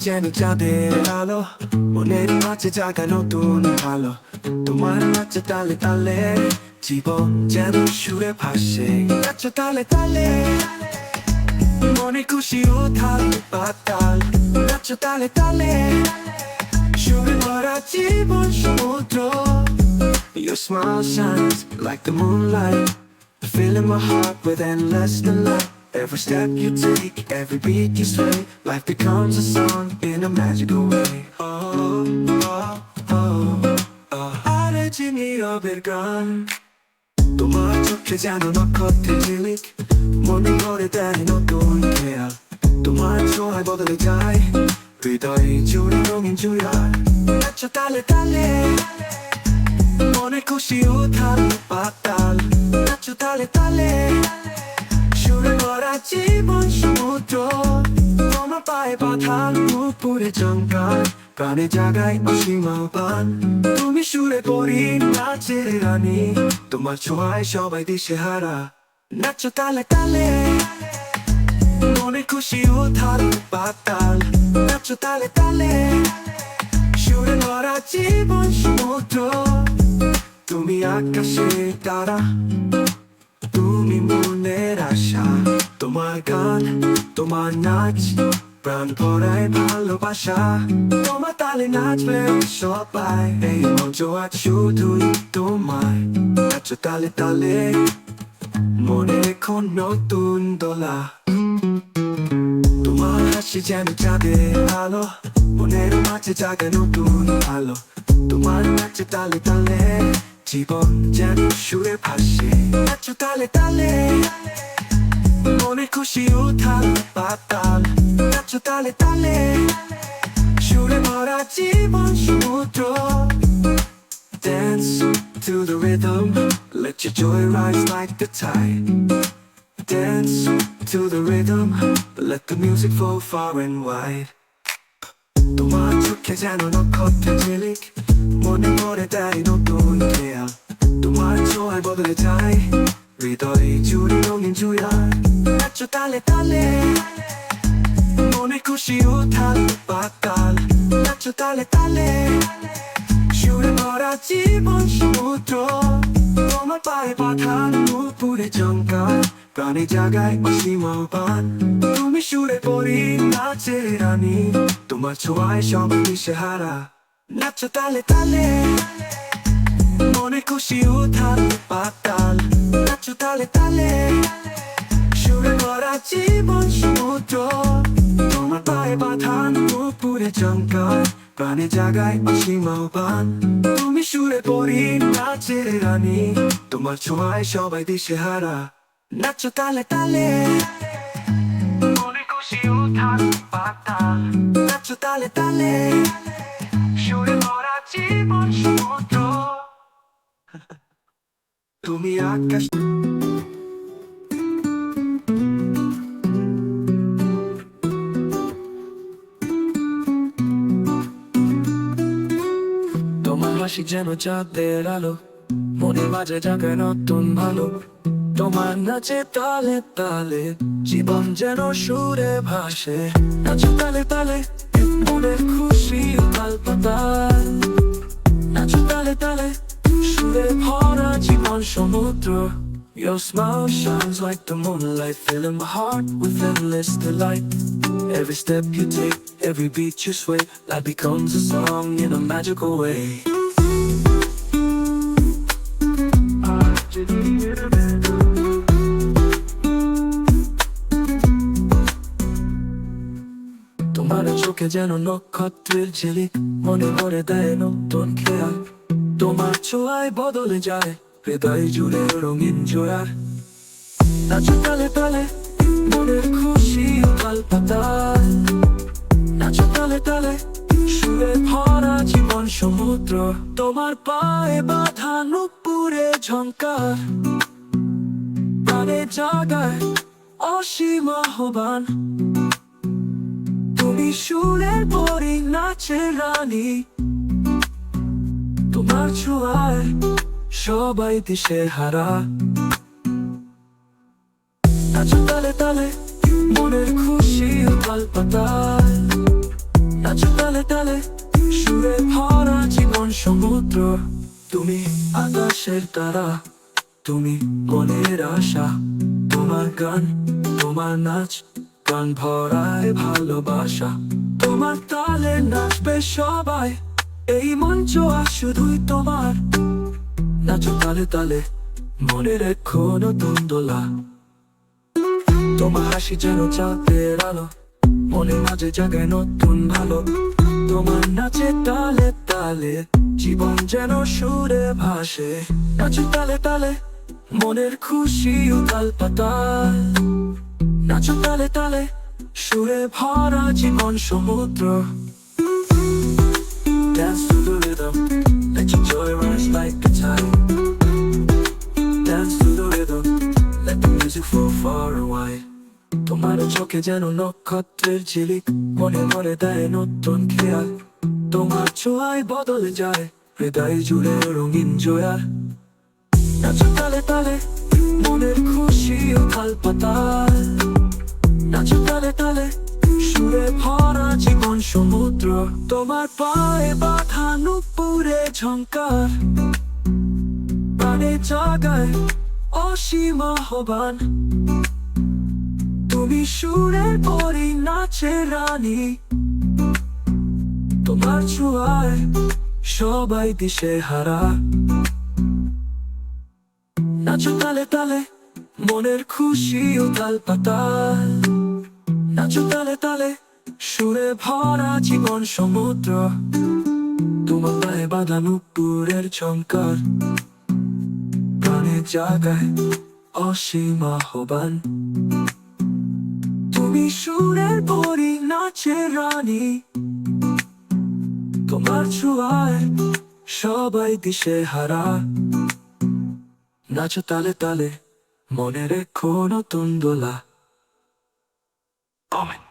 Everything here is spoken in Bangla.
যেন চাঁদের আলো, মনের মাঝে জাগা নতুন ভালো। তোমার নাচে তালে তালে জীবন যেন সুরে ভাসে। নাচো তালে তালে মনে খুশি উথাল পাতাল। নাচো তালে তালে সুরে ভরা জীবন সমুদ্র। Your smile shines like the moonlight, filling my heart with endless delight. Every step you take, every beat you sway, life becomes a song in a magical way. Oh, oh, oh, oh. আরে চিনি রবের গান, তোমার চোখে যেন নক্ষত্রের ঝিলিক, মনে করে দেয় নতুন খেয়াল। তোমার ছোঁয়ায় বদলে যায় হৃদয় জুড়ে রঙিন জুড়ার। নাচো তালে তালে মনে খুশি উথাল পাতাল। নাচো তালে তালে সুরে ভরা জীবন সমুদ্র। তোমার পায়ে বাঁধা উপরে চমকার, প্রাণে জাগায় অসীম আহ্বান। তুমি সুরে পরি নাচের রানী, তোমার ছোঁয়ায় সবাই দিশেহারা। নাচো তালে তালে মনে খুশি উথাল পাতাল। নাচো তালে তালে সুরে ভরা জীবন সমুদ্র। তুমি আকাশের তারা, তুমি মনের আশা। তোমার গান, তোমার নাচ, প্রাণ ভরায় ভালোবাসা। তোমার তালে নাচবে সবাই, এই মঞ্চ আজ শুধুই তোমার। নাচো তালে তালে মনে এখন নতুন দোলা। তোমার হাসি যেন চাঁদের আলো, মনের মাঝে জাগে নতুন আলো। তোমার নাচে তালে তালে জীবন যেন সুরে ভাসে। নাচো তালে তালে মনে খুশি উথাল পাতাল। নাচো তালে তালে সুরে ভরা জীবন সমুদ্র। Dance to the rhythm, let your joy rise like the tide. Dance to the rhythm, let the music flow far and wide. তোমার চোখে যেন নক্ষত্রের ঝিলিক, মনে করে দেয় নতুন খেয়াল। তোমার ছোঁয়ায় বদলে যায় হৃদয় জুড়ে রঙিন জুড়ার। নাচো তালে তালে মনে খুশি উথাল পাতাল। নাচো তালে তালে সুরে ভরা জীবন সমুদ্র। তোমার পায়ে বাঁধা উপরে চমকার, প্রাণে জাগায় অসীম আহ্বান। তুমি সুরে পরি নাচের রানী, তোমার ছোঁয়ায় সবাই দিশেহারা। নাচো তালে তালে মনে খুশি উথাল পাতাল। নাচো তালে তালে সুরে ভরা জীবন সমুদ্র। তোমার পায়ে বাঁধা উপরে চমকার, প্রাণে জাগায় অসীম আহ্বান। তুমি সুরে পরি নাচের রানী, তোমার ছোঁয়ায় সবাই দিশেহারা। নাচো তালে তালে মনে খুশি উথাল পাতাল। নাচো তালে তালে সুরে ভরা জীবন সমুদ্র। তুমি আকাশ তোমার হাসি যেন চাঁদের আলো, মনে মাঝে জাগে নতুন ভালো। তোমার নাচে তালে তালে জীবন যেন সুরে ভাসে। নাচো তালে তালে মনে খুশি উথাল পাতাল। নাচো তালে তালে সুরে ভরা জীবন সমুদ্র। Your smile shines like the moonlight, filling my heart with endless delight. Every step you take, every beat you sway, life becomes a song in a magical way. তোমার চোখে যেন নক্ষত্রের ঝিলিক, মনে ভরে দেয় নতুন খেয়াল। তোমার ছোঁয়ায় বদলে যায় হৃদয় জুড়ে রঙিন জোয়ার। নাচো তালে তালে মনের খুশি উথাল পাতাল। নাচো তালে তালে সুরে ভরা জীবন সমুদ্র। তোমার পায়ে বাঁধা নুপুরে ঝংকার, প্রাণে জাগায় অসীম আহ্বান। তুমি সুরের পরি নাচের রানী, তোমার ছোঁয়ায় সবাই দিশেহারা। নাচো তালে তালে মনের খুশি উথাল পাতাল। নাচো তালে তালে সুরে ভরা জীবন সমুদ্র তুমি আকাশের তারা তুমি মনের আশা তোমার গান তোমার নাচ গান ভরায় ভালোবাসা তোমার তালে নাচবে সবাই এই মঞ্চ আর শুধুই তোমার নাচো তালে তালে মনের রেখো নতুন দোলা তোমার হাসি যেন চাঁদের আলো মনের মাঝে জাগায় নতুন ভালো তোমার নাচে তালে তালে জীবন যেন সুরে ভাসে নাচো তালে তালে মনের খুশি উতাল পাতাল নাচো তালে তালে সুরে ভরা জীবন সমুদ্র Dance to the rhythm let your joy rise like a tide Dance to the rhythm let the music flow far away তোমার চোখে যেন নক্ষত্রের ঝিলিক মনে মনে দেয় নতুন খেয়াল তোমার ছোঁয়ায় বদলে যায় হৃদয় জুড়ে রঙিন জয়ার নাচো তালে তালে মনের খুশি উথাল পাতাল নাচো তালে তালে সুরে ভরা জীবন সমুদ্র তোমার পায়ে বাঁধা নুপুরে ঝংকার প্রাণে জাগায় অসীম আহ্বান তুমি সুরের পরি নাচে রানী তোমার ছোঁয়ায় সবাই দিশে হারা নাচো তালে তালে মনের খুশি উতাল পাতাল নাচো তালে তালে সুরে ভরা জীবন সমুদ্র তোমার পায়ে বাঁধা নুপুরের ঝংকার প্রাণে জাগায় অসীম আহ্বান তুমি সুরের পরি নাচে রানী তোমার ছোঁয়ায় সবাই দিশে হারা নাচো তালে তালে মনে রেখো নতুন দোলা Comment